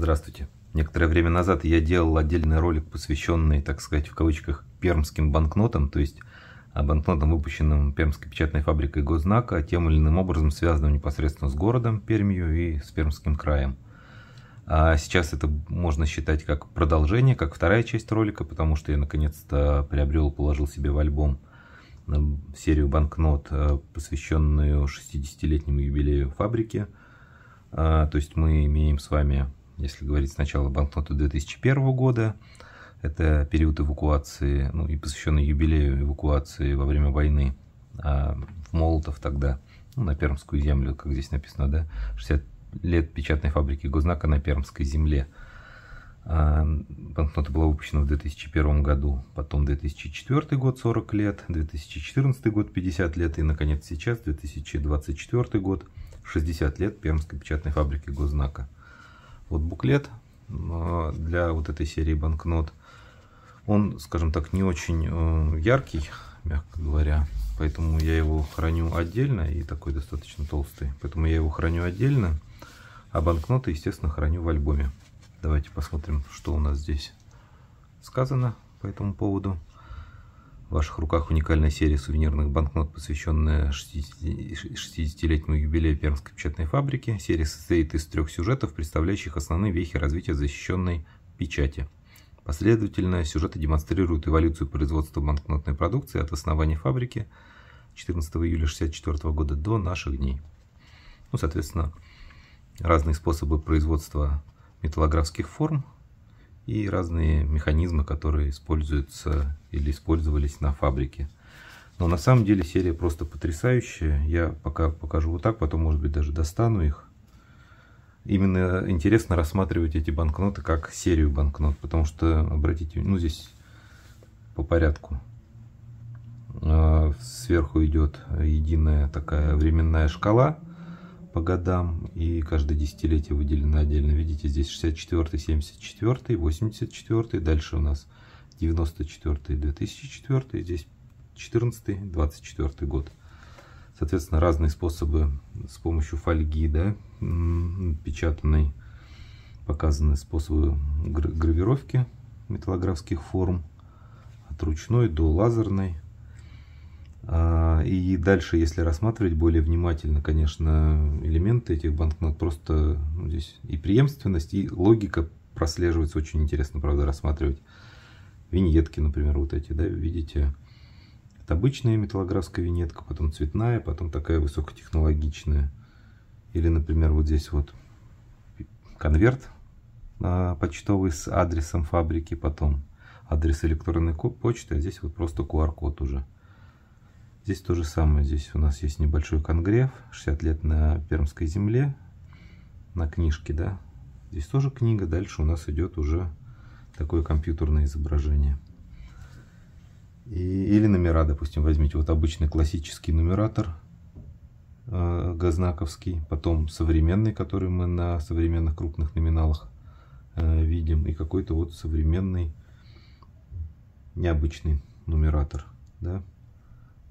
Здравствуйте. Некоторое время назад я делал отдельный ролик, посвященный, так сказать, в кавычках, пермским банкнотам, то есть банкнотам, выпущенным Пермской печатной фабрикой Госзнака, тем или иным образом связанным непосредственно с городом Пермью и с Пермским краем. А сейчас это можно считать как продолжение, как вторая часть ролика, потому что я наконец-то приобрел, положил себе в альбом серию банкнот, посвященную 60-летнему юбилею фабрики. То есть мы имеем с вами, если говорить сначала, банкноты 2001 года. Это период эвакуации, ну и посвященный юбилею эвакуации во время войны в Молотов тогда, на Пермскую землю, как здесь написано, да, 60 лет печатной фабрики Госзнака на Пермской земле. Банкнота была выпущена в 2001 году, потом 2004 год 40 лет, 2014 год 50 лет и, наконец, сейчас, 2024 год, 60 лет Пермской печатной фабрики Госзнака. Вот буклет для вот этой серии банкнот. Он, скажем так, не очень яркий, мягко говоря, поэтому я его храню отдельно, и такой достаточно толстый, поэтому я его храню отдельно, а банкноты, естественно, храню в альбоме. Давайте посмотрим, что у нас здесь сказано по этому поводу. В ваших руках уникальная серия сувенирных банкнот, посвященная 60-летнему юбилею Пермской печатной фабрики. Серия состоит из 3 сюжетов, представляющих основные вехи развития защищенной печати. Последовательно сюжеты демонстрируют эволюцию производства банкнотной продукции от основания фабрики 14 июля 1964 года до наших дней. Ну, соответственно, разные способы производства металлографских форм и разные механизмы, которые используются или использовались на фабрике. Но на самом деле серия просто потрясающая. Я пока покажу вот так, потом, может быть, даже достану их. Именно интересно рассматривать эти банкноты как серию банкнот, потому что, обратите, ну здесь по порядку. Сверху идет единая такая временная шкала по годам, и каждое десятилетие выделено отдельно. Видите, здесь 64-й, 74-й, 84-й, дальше у нас 94-й, 2004-й, здесь 14-й, 24-й год. Соответственно, разные способы с помощью фольги, да, печатанной, показаны способы гравировки металлографских форм, от ручной до лазерной. И дальше, если рассматривать более внимательно, конечно, элементы этих банкнот, просто здесь и преемственность, и логика прослеживается. Очень интересно, правда, рассматривать виньетки, например, вот эти, да, видите, это обычная металлографская виньетка, потом цветная, потом такая высокотехнологичная. Или, например, вот здесь вот конверт почтовый с адресом фабрики, потом адрес электронной почты, а здесь вот просто QR-код уже. Здесь то же самое, здесь у нас есть небольшой конгрев, 60 лет на Пермской земле, на книжке, да. Здесь тоже книга, дальше у нас идет уже такое компьютерное изображение. Или номера, допустим, возьмите вот обычный классический нумератор госзнаковский, потом современный, который мы на современных крупных номиналах видим, и какой-то вот современный необычный нумератор, да.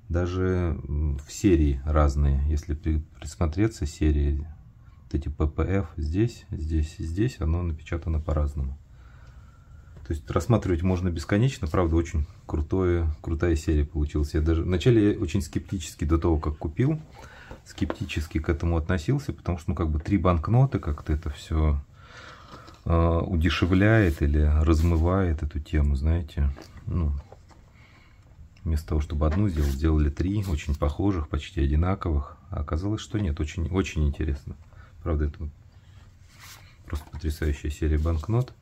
Даже в серии разные, если присмотреться, серии, вот эти PPF здесь, здесь и здесь, оно напечатано по-разному. То есть рассматривать можно бесконечно, правда, очень крутая серия получилась. Я даже вначале очень скептически до того, как купил, скептически к этому относился, потому что, ну, как бы 3 банкноты, как-то это все удешевляет или размывает эту тему, знаете, ну. Вместо того, чтобы одну сделать, сделали 3, очень похожих, почти одинаковых. А оказалось, что нет, очень интересно. Правда, это просто потрясающая серия банкнот.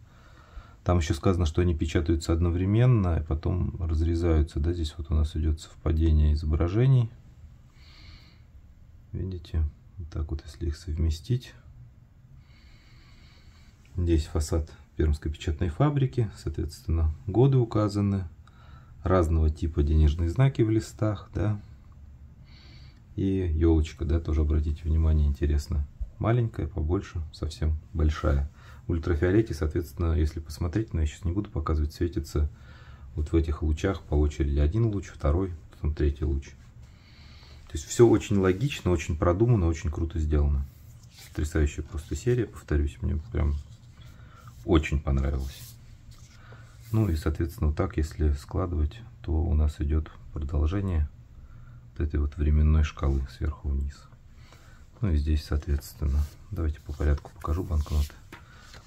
Там еще сказано, что они печатаются одновременно, и потом разрезаются. Да, здесь вот у нас идет совпадение изображений. Видите? Вот так вот, если их совместить. Здесь фасад Пермской печатной фабрики, соответственно, годы указаны. Разного типа денежные знаки в листах, да, и елочка, да, тоже обратите внимание, интересно, маленькая, побольше, совсем большая. В ультрафиолете, соответственно, если посмотреть, но я сейчас не буду показывать, светится вот в этих лучах по очереди один луч, второй, потом третий луч. То есть все очень логично, очень продумано, очень круто сделано. Потрясающая просто серия, повторюсь, мне прям очень понравилось. Ну и, соответственно, вот так, если складывать, то у нас идет продолжение вот этой вот временной шкалы сверху вниз. Ну и здесь, соответственно, давайте по порядку покажу банкноты.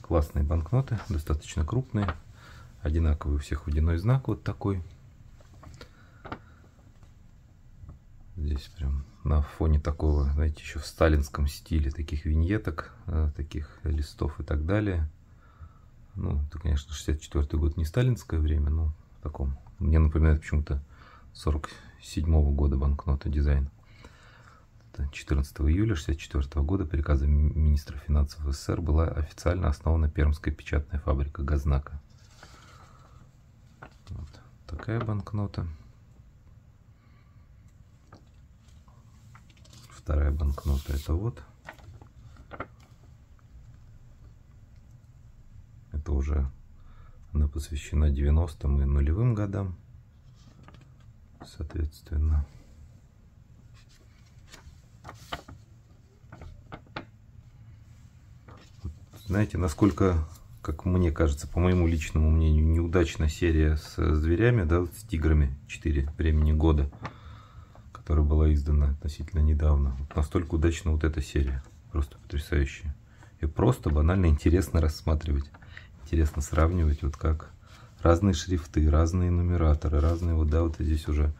Классные банкноты, достаточно крупные, одинаковый у всех водяной знак вот такой. Здесь прям на фоне такого, знаете, еще в сталинском стиле, таких виньеток, таких листов и так далее. Ну, это, конечно, 64-й год, не сталинское время, но в таком. Мне напоминает почему-то 47-го года банкнота дизайн. 14 июля 1964 года приказом министра финансов СССР была официально основана Пермская печатная фабрика Газнака. Вот такая банкнота. Вторая банкнота это вот. Это уже она посвящена 90-м и нулевым годам. Соответственно. Знаете, насколько, как мне кажется, по моему личному мнению, неудачна серия с зверями, да, с тиграми 4 времени года, которая была издана относительно недавно. Вот настолько удачна вот эта серия. Просто потрясающая. И просто банально интересно рассматривать. Интересно сравнивать, вот как разные шрифты, разные нумераторы, разные, вот, да, вот здесь уже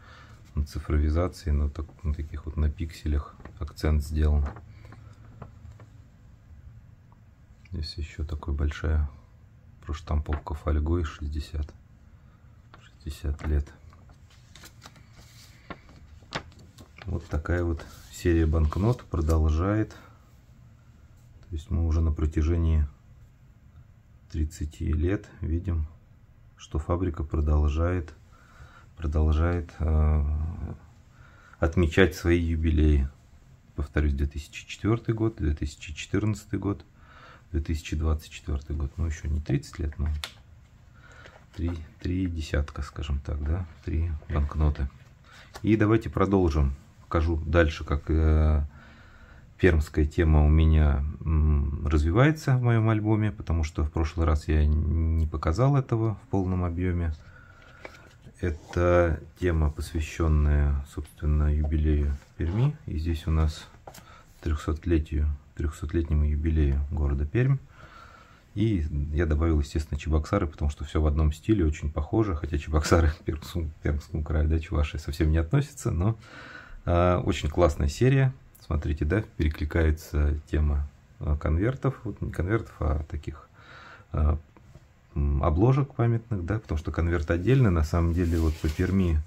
на цифровизации, на таких вот на пикселях акцент сделан. Здесь еще такой большая проштамповка фольгой 60 лет. Вот такая вот серия банкнот продолжает. То есть мы уже на протяжении 30 лет видим, что фабрика продолжает отмечать свои юбилеи. Повторюсь, 2004 год, 2014 год, 2024 год. Ну, еще не 30 лет, но три десятка, скажем так, да, 3 банкноты. И давайте продолжим. Покажу дальше, как пермская тема у меня развивается в моем альбоме, потому что в прошлый раз я не показал этого в полном объеме. Это тема, посвященная, собственно, юбилею Перми. И здесь у нас 300-летнему юбилею города Пермь. И я добавил, естественно, Чебоксары, потому что все в одном стиле, очень похоже. Хотя Чебоксары к Пермскому краю, да, Чувашии совсем не относятся. Но очень классная серия. Смотрите, да, перекликается тема конвертов. Вот не конвертов, а таких обложек памятных, да, потому что конверт отдельный. На самом деле, вот по Перми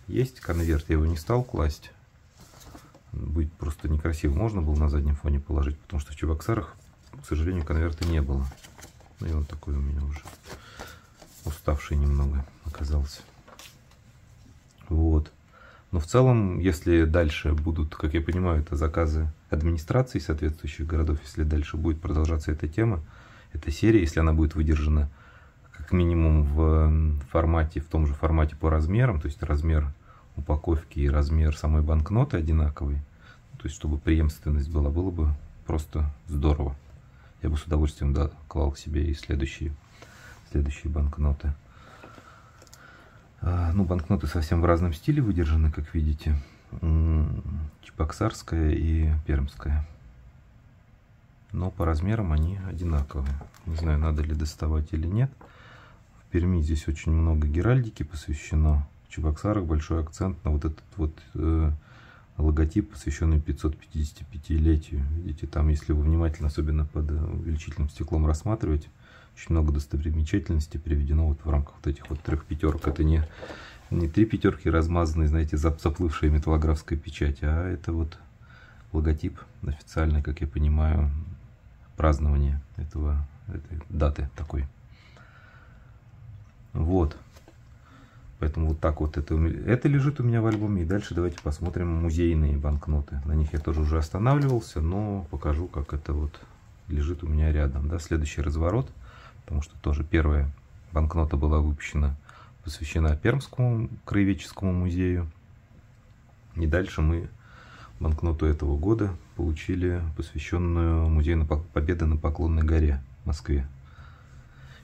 есть конверт, я его не стал класть. Будет просто некрасиво. Можно было на заднем фоне положить, потому что в Чебоксарах, к сожалению, конверта не было. Ну и он такой у меня уже уставший немного оказался. Вот. Но в целом, если дальше будут, как я понимаю, это заказы администрации соответствующих городов, если дальше будет продолжаться эта тема, эта серия, если она будет выдержана как минимум в формате, в том же формате по размерам, то есть размер упаковки и размер самой банкноты одинаковый, то есть чтобы преемственность была, было бы просто здорово. Я бы с удовольствием клал себе и следующие банкноты. Ну, банкноты совсем в разном стиле выдержаны, как видите. Чебоксарская и пермская. Но по размерам они одинаковые. Не знаю, надо ли доставать или нет. В Перми здесь очень много геральдики посвящено. В Чебоксарах большой акцент на вот этот вот логотип, посвященный 555-летию. Видите, там, если вы внимательно, особенно под увеличительным стеклом рассматриваете, очень много достопримечательностей приведено вот в рамках вот этих вот 3 пятерок. Это не 3 пятерки размазанные, знаете, заплывшая металлографская печать, а это вот логотип официальный, как я понимаю, празднования этой даты такой. Вот. Поэтому вот так вот это лежит у меня в альбоме. И дальше давайте посмотрим музейные банкноты. На них я тоже уже останавливался, но покажу, как это вот лежит у меня рядом. Да, следующий разворот. Потому что тоже первая банкнота была выпущена, посвящена Пермскому краеведческому музею. И дальше мы банкноту этого года получили, посвященную Музею Победы на Поклонной горе в Москве.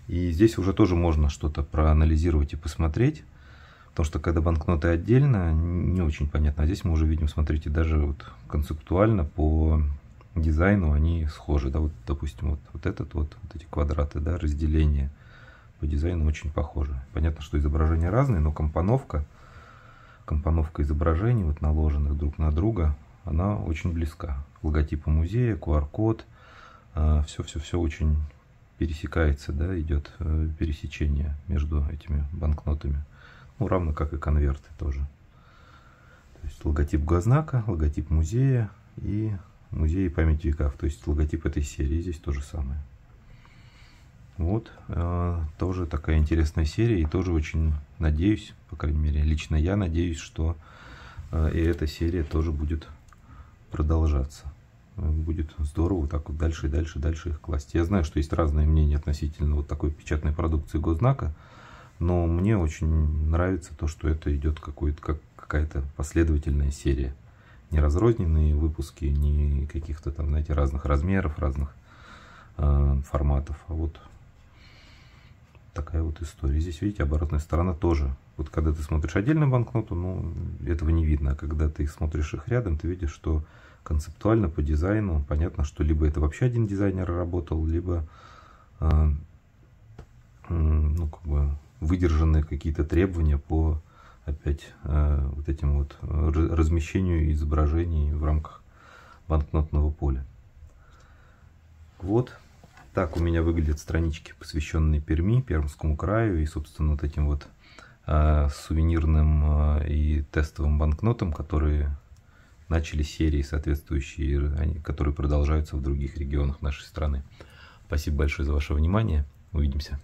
И здесь уже тоже можно что-то проанализировать и посмотреть. Потому что когда банкноты отдельно, не очень понятно. А здесь мы уже видим, смотрите, даже вот концептуально по дизайну они схожи. Да, вот, допустим, вот эти квадраты, да, разделение по дизайну очень похожи. Понятно, что изображения разные, но компоновка изображений, вот наложенных друг на друга, она очень близка. Логотипы музея, QR-код, все очень пересекается, да, идет пересечение между этими банкнотами. Ну, равно как и конверты тоже. То есть логотип госзнака, логотип музея и музей памяти веков. То есть логотип этой серии здесь то же самое. Вот, тоже такая интересная серия. И тоже очень надеюсь, по крайней мере, лично я надеюсь, что и эта серия тоже будет продолжаться. Будет здорово вот так вот дальше и дальше их класть. Я знаю, что есть разные мнения относительно вот такой печатной продукции госзнака. Но мне очень нравится то, что это идет какая-то последовательная серия. Не разрозненные выпуски, не каких-то там, знаете, разных размеров, разных форматов. А вот такая вот история. Здесь, видите, оборотная сторона тоже. Вот когда ты смотришь отдельно банкноту, ну, этого не видно. А когда ты смотришь их рядом, ты видишь, что концептуально по дизайну понятно, что либо это вообще один дизайнер работал, либо ну, как бы выдержанные какие-то требования по опять вот этим вот размещению изображений в рамках банкнотного поля. Вот так у меня выглядят странички, посвященные Перми, Пермскому краю и, собственно, вот этим вот сувенирным и тестовым банкнотам, которые начали серии соответствующие, которые продолжаются в других регионах нашей страны. Спасибо большое за ваше внимание. Увидимся.